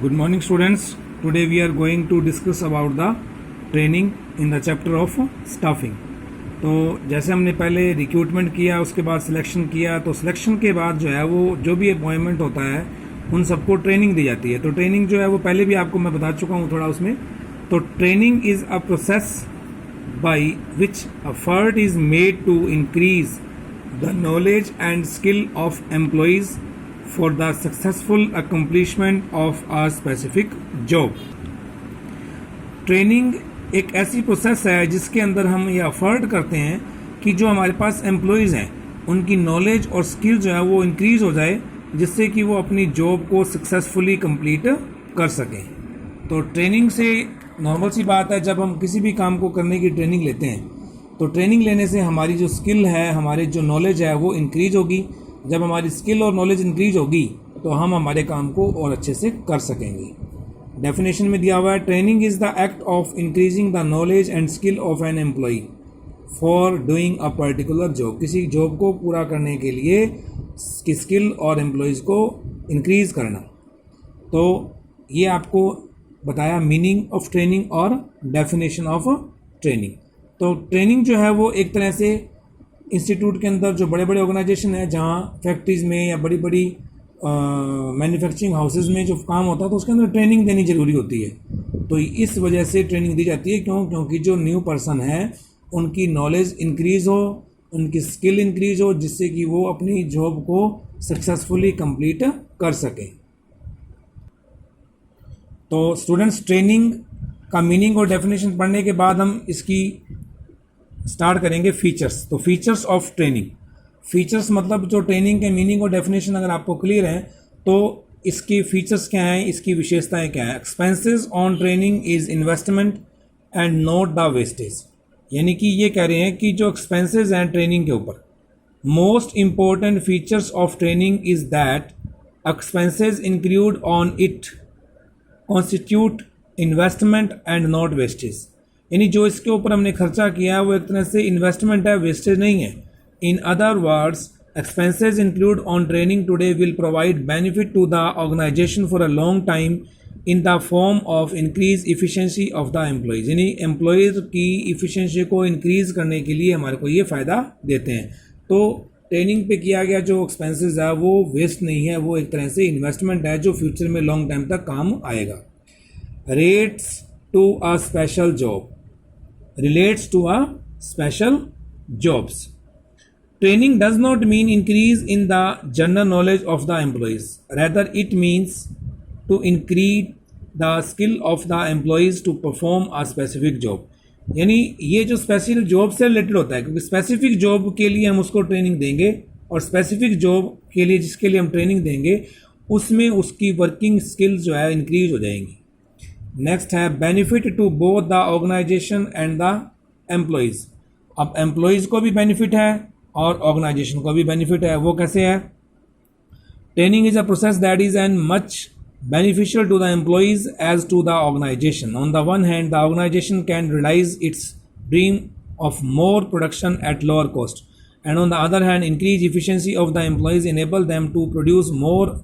Good morning students. Today we are going to discuss about the training in the chapter of staffing. तो जैसे हमने पहले recruitment किया, उसके बाद सिलेक्शन किया, तो सिलेक्शन के बाद जो है वो जो भी अपॉइंटमेंट होता है उन सबको ट्रेनिंग दी जाती है. तो ट्रेनिंग जो है वो पहले भी आपको मैं बता चुका हूँ थोड़ा उसमें. तो training is a process by which effort is made to increase the knowledge and skill of employees for the successful accomplishment of a specific job. Training एक ऐसी प्रोसेस है जिसके अंदर हम ये अफर्ट करते हैं कि जो हमारे पास एम्प्लॉयज़ हैं उनकी नॉलेज और स्किल जो है वो इंक्रीज़ हो जाए, जिससे कि वो अपनी जॉब को सक्सेसफुली कंप्लीट कर सकें. तो ट्रेनिंग से नॉर्मल सी बात है, जब हम किसी भी काम को करने की ट्रेनिंग लेते हैं तो ट्रेनिंग लेने से हमारी जो स्किल है, हमारी जो नॉलेज है वो इंक्रीज़ होगी. जब हमारी स्किल और नॉलेज इंक्रीज होगी तो हम हमारे काम को और अच्छे से कर सकेंगे. डेफिनेशन में दिया हुआ है, training is the act of increasing the knowledge and skill of an employee for doing a particular job. किसी जॉब को पूरा करने के लिए की स्किल और एम्प्लॉयज़ को इंक्रीज़ करना. तो ये आपको बताया मीनिंग ऑफ ट्रेनिंग और डेफिनेशन ऑफ ट्रेनिंग. तो ट्रेनिंग जो है वो एक तरह से इंस्टीट्यूट के अंदर जो बड़े बड़े ऑर्गेनाइजेशन है, जहाँ फैक्ट्रीज़ में या बड़ी बड़ी मैन्युफैक्चरिंग हाउसेज में जो काम होता है तो उसके अंदर ट्रेनिंग देनी ज़रूरी होती है. तो इस वजह से ट्रेनिंग दी जाती है. क्योंकि जो न्यू पर्सन है उनकी नॉलेज इंक्रीज़ हो, उनकी स्किल इंक्रीज़ हो, जिससे कि वो अपनी जॉब को सक्सेसफुली कंप्लीट कर सकें. तो स्टूडेंट्स, ट्रेनिंग का मीनिंग और डेफिनेशन पढ़ने के बाद हम इसकी स्टार्ट करेंगे फीचर्स. तो फीचर्स ऑफ ट्रेनिंग. फीचर्स मतलब जो ट्रेनिंग के मीनिंग और डेफिनेशन अगर आपको क्लियर है तो इसकी फीचर्स क्या हैं, इसकी विशेषताएं क्या हैं. Expenses on training is investment and not the wastage. यानी कि ये कह रहे हैं कि जो एक्सपेंसेस हैं ट्रेनिंग के ऊपर, most important features of training is that expenses include on it constitute investment and not wastage. यानी जो इसके ऊपर हमने खर्चा किया है वो एक तरह से इन्वेस्टमेंट है, वेस्टेज नहीं है. In other words, expenses include on training today will provide benefit to the organisation for a long time in the form of increase efficiency of the employees. यानी एम्प्लॉयज़ की इफिशिएंसी को increase करने के लिए हमारे को ये फ़ायदा देते हैं. तो ट्रेनिंग पे किया गया जो एक्सपेंसेस है वो वेस्ट नहीं है, वो एक तरह से इन्वेस्टमेंट है जो फ्यूचर में लॉन्ग टाइम तक काम आएगा. Relates to a special job. Relates to a special jobs. Training does not mean increase in the general knowledge of the employees. Rather, it means to increase the skill of the employees to perform a specific job. यानी ये जो specific job से related होता है, क्योंकि specific job के लिए हम उसको ट्रेनिंग देंगे और स्पेसिफिक जॉब के लिए जिसके लिए हम ट्रेनिंग देंगे उसमें उसकी वर्किंग स्किल्स जो है इंक्रीज हो जाएंगी. नेक्स्ट है benefit to both the organisation and the employees. अब एम्प्लॉयज़ को भी बेनिफिट है और ऑर्गेनाइजेशन को भी बेनिफिट है. वो कैसे है? Training is a process that is an much beneficial to the employees as to the organisation. On the one hand the organisation can realise its dream of more production at lower cost, and on the other hand increase efficiency of the employees enable them to produce more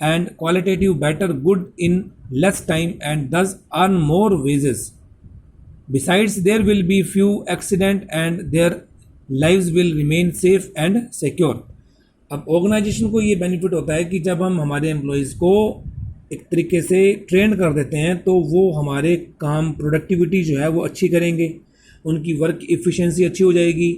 and qualitative better good in less time and thus earn more wages. Besides, there will be few accident and their lives will remain safe and secure. अब organisation को ये benefit होता है कि जब हम हमारे employees को एक तरीके से ट्रेन कर देते हैं तो वो हमारे काम प्रोडक्टिविटी जो है वो अच्छी करेंगे, उनकी वर्क इफ़िशियंसी अच्छी हो जाएगी,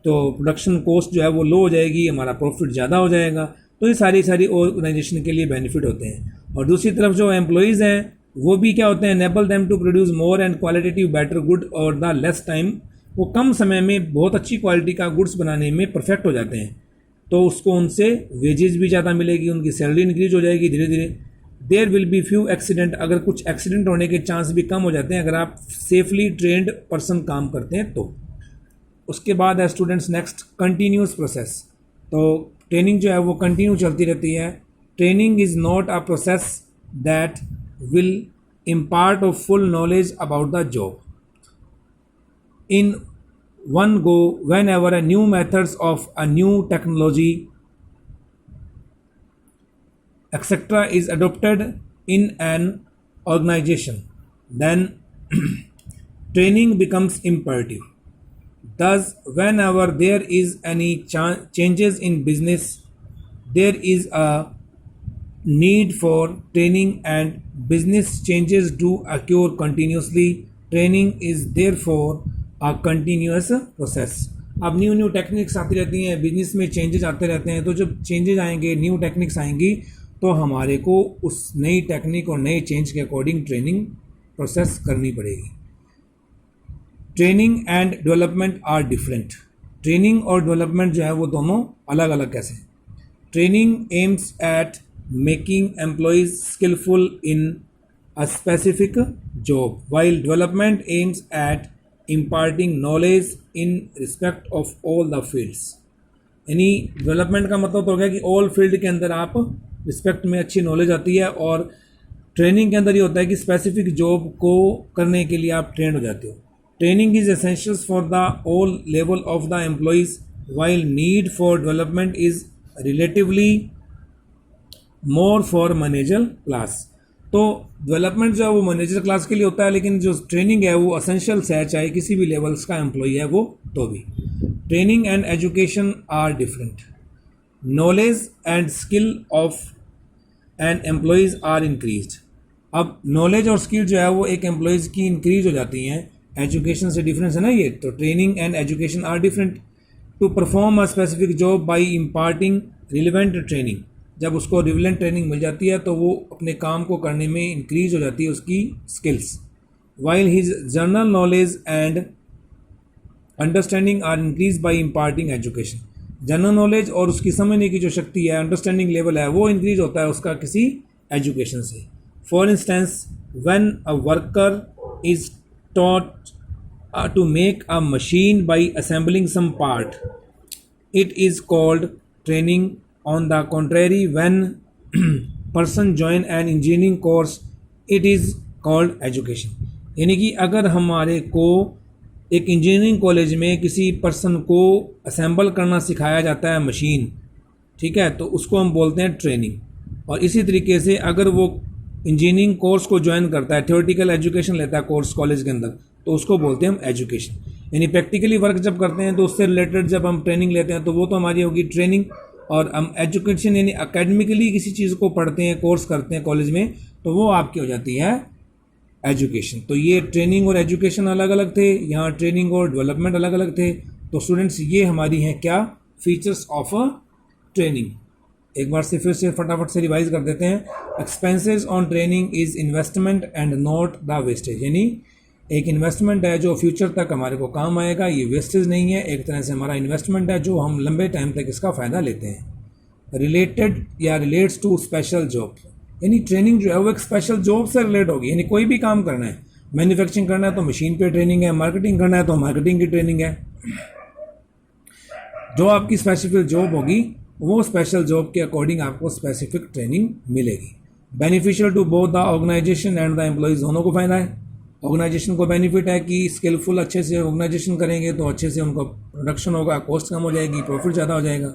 तो प्रोडक्शन कॉस्ट जो है वो लो हो जाएगी, हमारा प्रॉफिट ज़्यादा हो जाएगा. तो ये सारी ऑर्गेनाइजेशन के लिए बेनिफिट होते हैं. और दूसरी तरफ जो एम्प्लॉयज़ हैं वो भी क्या होते हैं, enable them to produce more and qualitative better good और द लेस टाइम. वो कम समय में बहुत अच्छी क्वालिटी का गुड्स बनाने में परफेक्ट हो जाते हैं, तो उसको उनसे वेजेस भी ज़्यादा मिलेगी, उनकी सैलरी इंक्रीज हो जाएगी धीरे धीरे. There will be few accident. अगर कुछ एक्सीडेंट होने के चांस भी कम हो जाते हैं अगर आप सेफली ट्रेंड पर्सन काम करते हैं तो. उसके बाद है स्टूडेंट्स नेक्स्ट कंटिन्यूस प्रोसेस. तो ट्रेनिंग जो है वो कंटिन्यू चलती रहती है. Training is not a process that will impart of full knowledge about the job in one go when ever a new methods of a new technology etc. is adopted in an organization, then training becomes imperative. Thus, whenever there is any changes in business, there is a need for training, and business changes do occur continuously. Training is therefore a continuous process. अब new new techniques आती रहती हैं, business में changes आते रहते हैं, तो जब चेंजेस आएंगे, न्यू टेक्निक्स आएंगी, तो हमारे को उस नई टेक्निक और नए चेंज के अकॉर्डिंग ट्रेनिंग प्रोसेस करनी पड़ेगी. Training and development are different. Training और डेवलपमेंट जो है वो दोनों अलग अलग कैसे. Training aims at making employees skilful in a specific job, while development aims at imparting knowledge in respect of all the fields. यानी डेवलपमेंट का मतलब तो हो गया कि ऑल फील्ड के अंदर आप रिस्पेक्ट में अच्छी नॉलेज आती है, और ट्रेनिंग के अंदर ये होता है कि स्पेसिफिक जॉब को करने के लिए आप ट्रेंड हो जाते हो. Training is essentials for the all level of the employees, while need for development is relatively more for manager class. तो डेवलपमेंट जो है वो मैनेजर क्लास के लिए होता है, लेकिन जो ट्रेनिंग है वो असेंशियल्स है, चाहे किसी भी लेवल्स का एम्प्लॉई है वो तो भी. Training and education are different. Knowledge and skill of and employees are increased. अब नॉलेज और स्किल जो है वो एक एम्प्लॉयज़ की इंक्रीज हो जाती हैं. एजुकेशन से डिफरेंस है ना ये. तो training and education are different. To perform a specific job by imparting relevant training. जब उसको रिलेवेंट ट्रेनिंग मिल जाती है तो वो अपने काम को करने में इंक्रीज हो जाती है उसकी skills. While his general knowledge and understanding are increase by imparting education. General knowledge और उसकी समझने की जो शक्ति है, अंडरस्टैंडिंग लेवल है, वो इंक्रीज होता है उसका किसी एजुकेशन से. For instance, when a worker is taught to make a machine by assembling some part, it is called training. On the contrary, when person join an engineering course, it is called education. यानी कि अगर हमारे को एक engineering college में किसी person को assemble करना सिखाया जाता है मशीन, ठीक है, तो उसको हम बोलते हैं ट्रेनिंग. और इसी तरीके से अगर वो इंजीनियरिंग कोर्स को ज्वाइन करता है, थ्योरेटिकल एजुकेशन लेता है कोर्स कॉलेज के अंदर, तो उसको बोलते हैं हम एजुकेशन. यानी प्रैक्टिकली वर्क जब करते हैं तो उससे रिलेटेड जब हम ट्रेनिंग लेते हैं तो वो तो हमारी होगी ट्रेनिंग. और हम एजुकेशन यानी अकेडमिकली किसी चीज़ को पढ़ते हैं, कोर्स करते हैं कॉलेज में, तो वो आपकी हो जाती है एजुकेशन. तो ये ट्रेनिंग और एजुकेशन अलग अलग थे, यहाँ ट्रेनिंग और डेवलपमेंट अलग अलग थे. तो स्टूडेंट्स ये हमारी हैं क्या फीचर्स ऑफ अ ट्रेनिंग. एक बार से फिर से फटाफट से रिवाइज कर देते हैं. Expenses on training is investment and not the wastage. यानी एक इन्वेस्टमेंट है जो फ्यूचर तक हमारे को काम आएगा, ये वेस्टेज नहीं है, एक तरह से हमारा इन्वेस्टमेंट है जो हम लंबे टाइम तक इसका फ़ायदा लेते हैं. रिलेटेड या रिलेट्स टू स्पेशल जॉब. यानी ट्रेनिंग जो है वो एक स्पेशल जॉब से रिलेट होगी. यानी कोई भी काम करना है, मैन्युफैक्चरिंग करना है तो मशीन पे ट्रेनिंग है, मार्केटिंग करना है तो मार्केटिंग की ट्रेनिंग है. जो आपकी स्पेसिफिक जॉब होगी वो स्पेशल जॉब के अकॉर्डिंग आपको स्पेसिफिक ट्रेनिंग मिलेगी. Beneficial to both the organisation and the employees. दोनों को फ़ायदा है. ऑर्गेनाइजेशन को बेनिफिट है कि स्किलफुल अच्छे से ऑर्गेनाइजेशन करेंगे तो अच्छे से उनको प्रोडक्शन होगा, कॉस्ट कम हो जाएगी, प्रॉफिट ज़्यादा हो जाएगा.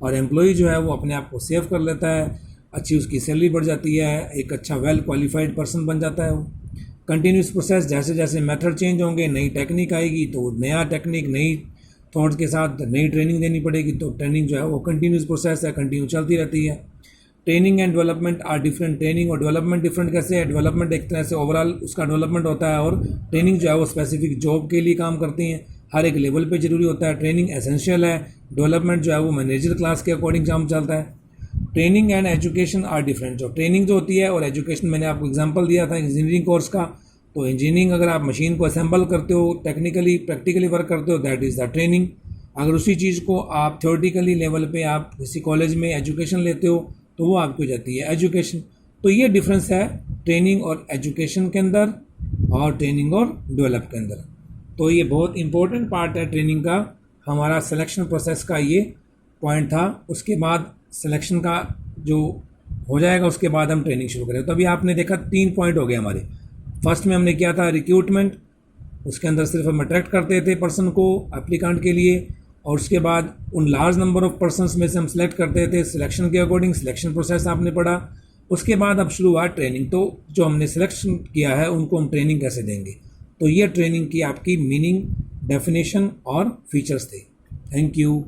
और एम्प्लॉई जो है वो अपने आप को सेव कर लेता है, अच्छी उसकी सैलरी बढ़ जाती है, एक अच्छा वेल क्वालिफाइड पर्सन बन जाता है वो. Continuous process. जैसे जैसे मेथड चेंज होंगे, नई टेक्निक आएगी तो नया टेक्निक नई थॉट के साथ नई ट्रेनिंग देनी पड़ेगी. तो ट्रेनिंग जो है वो कंटिन्यूस प्रोसेस है, कंटिन्यू चलती रहती है. Training and development are different. Training और डेवलपमेंट डिफरेंट कैसे है. डेवलपमेंट एक तरह से ओवरऑल उसका डेवलपमेंट होता है, और ट्रेनिंग जो है वो स्पेसिफिक जॉब के लिए काम करती हैं, हर एक लेवल पे ज़रूरी होता है. ट्रेनिंग एसेंशियल है, डेवलपमेंट जो है वो मैनेजर क्लास के अकॉर्डिंग काम चलता है. Training and education are different. जो ट्रेनिंग जो होती है और एजुकेशन, मैंने आपको एग्जांपल दिया था इंजीनियरिंग कोर्स का. तो इंजीनियरिंग अगर आप मशीन को असेंबल करते हो, टेक्निकली प्रैक्टिकली वर्क करते हो, दैट इज़ द ट्रेनिंग. अगर उसी चीज़ को आप थ्योरेटिकली लेवल पे आप किसी कॉलेज में एजुकेशन लेते हो तो वो आपकी हो जाती है एजुकेशन. तो ये डिफरेंस है ट्रेनिंग और एजुकेशन के अंदर और ट्रेनिंग और डेवलप के अंदर. तो ये बहुत इंपॉर्टेंट पार्ट है ट्रेनिंग का. हमारा सिलेक्शन प्रोसेस का ये पॉइंट था. उसके बाद सिलेक्शन का जो हो जाएगा उसके बाद हम ट्रेनिंग शुरू करें. तो अभी आपने देखा 3 पॉइंट हो गए हमारे. फर्स्ट में हमने किया था रिक्रूटमेंट, उसके अंदर सिर्फ हम अट्रैक्ट करते थे पर्सन को एप्लीकेंट के लिए, और उसके बाद उन लार्ज नंबर ऑफ पर्सनस में से हम सेलेक्ट करते थे सिलेक्शन के अकॉर्डिंग. सिलेक्शन प्रोसेस आपने पढ़ा. उसके बाद अब शुरू हुआ ट्रेनिंग। तो जो हमने सिलेक्शन किया है उनको हम ट्रेनिंग कैसे देंगे, तो ये ट्रेनिंग की आपकी मीनिंग, डेफिनेशन और फीचर्स थे। Thank you.